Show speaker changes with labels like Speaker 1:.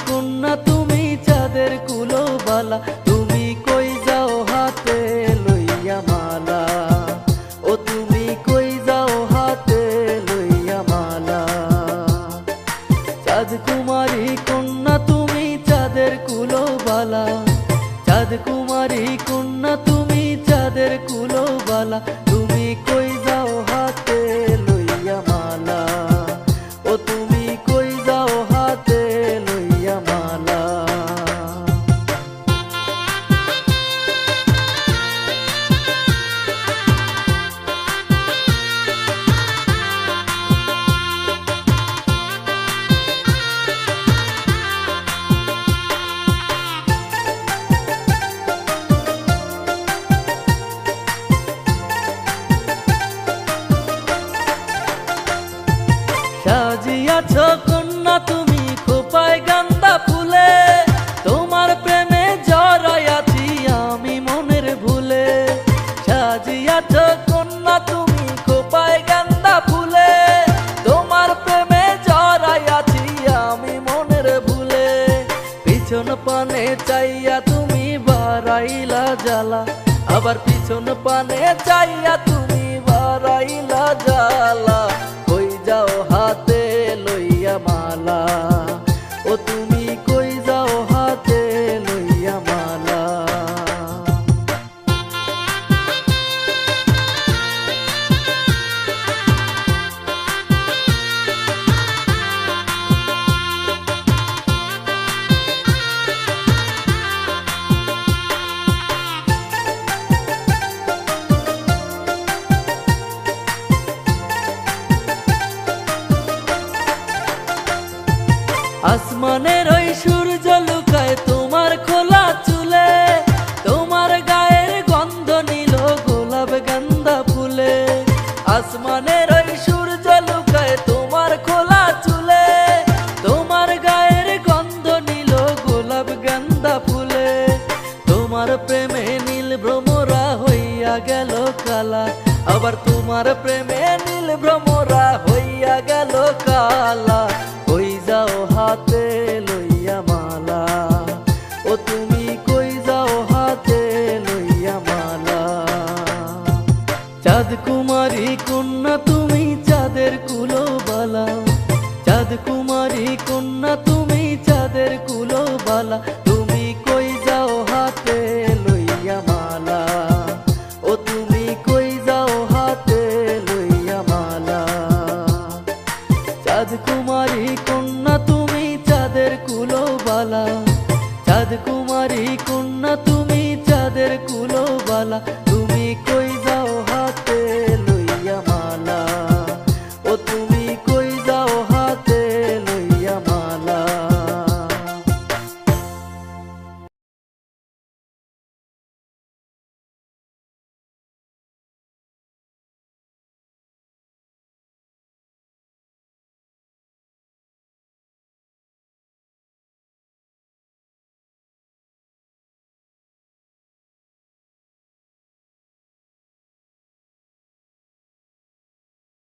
Speaker 1: কন্যা তুমি চাঁদের কুলো বালা, তুমি কই যাও হাতে লইয়া মালা, ও তুমি কই যাও হাতে লইয়া মালা। চাঁদ কুমারী কন্যা তুমি চাঁদের কুলো বালা, চাঁদ কুমারী কন্যা তুমি চাঁদের কুলো বালা, তুমি কই যাও হাতে লইয়া মালা, ও তুমি কই যাও হাতে লইয়া মালা। সাজিয়াছ কন্যা তুমি খোপায় গান্দা ফুলে, তোমার প্রেমে জড়াইয়াছি আমি মনের ভুলে। সাজিয়াছ কন্যা তুমি খোপায় গান্দা ফুলে, তোমার প্রেমে জড়াইয়াছি আমি মনের ভুলে। পিছন পানে চাইয়া তুমি বাড়াইলা জ্বালা, আবার পিছন পানে চাইয়া তুমি বাড়াইলা জ্বালা, কই যাও হাতে লইয়া মালা, ও তুমি কই যাও হাতে লইয়া মালা। আসমানের ওই সূর্য লুকায় তোমার খোলা চুলে, তোমার গায়ের গন্ধ নীল গোলাপ গান্দা ফুলে। আসমানের ওই সূর্য লুকায় তোমার খোলা চুলে, তোমার গায়ের গন্ধ নীল গোলাপ গান্দা ফুলে। তোমার প্রেমে নীল ভ্রমরা হইয়া গেল কালা, আবার তোমার প্রেমে নীল ভ্রমরা হইয়া গেল কালা, কই যাও হাতে লইয়া মালা, ও তুমি কই যাও হাতে লইয়া মালা। চাঁদ কুমারী কন্যা তুমি চাঁদের কুলো বালা, চাঁদ কুমারী কন্যা তুমি চাঁদের কুলো বালা, তুমি কই যাও হাতে লইয়া মালা, ও তুমি কই যাও হাতে লইয়া মালা। চাঁদ কুমারী কন্যা তুমি চাঁদের কুলো বালা, চাঁদ কুমারী কন্যা তুমি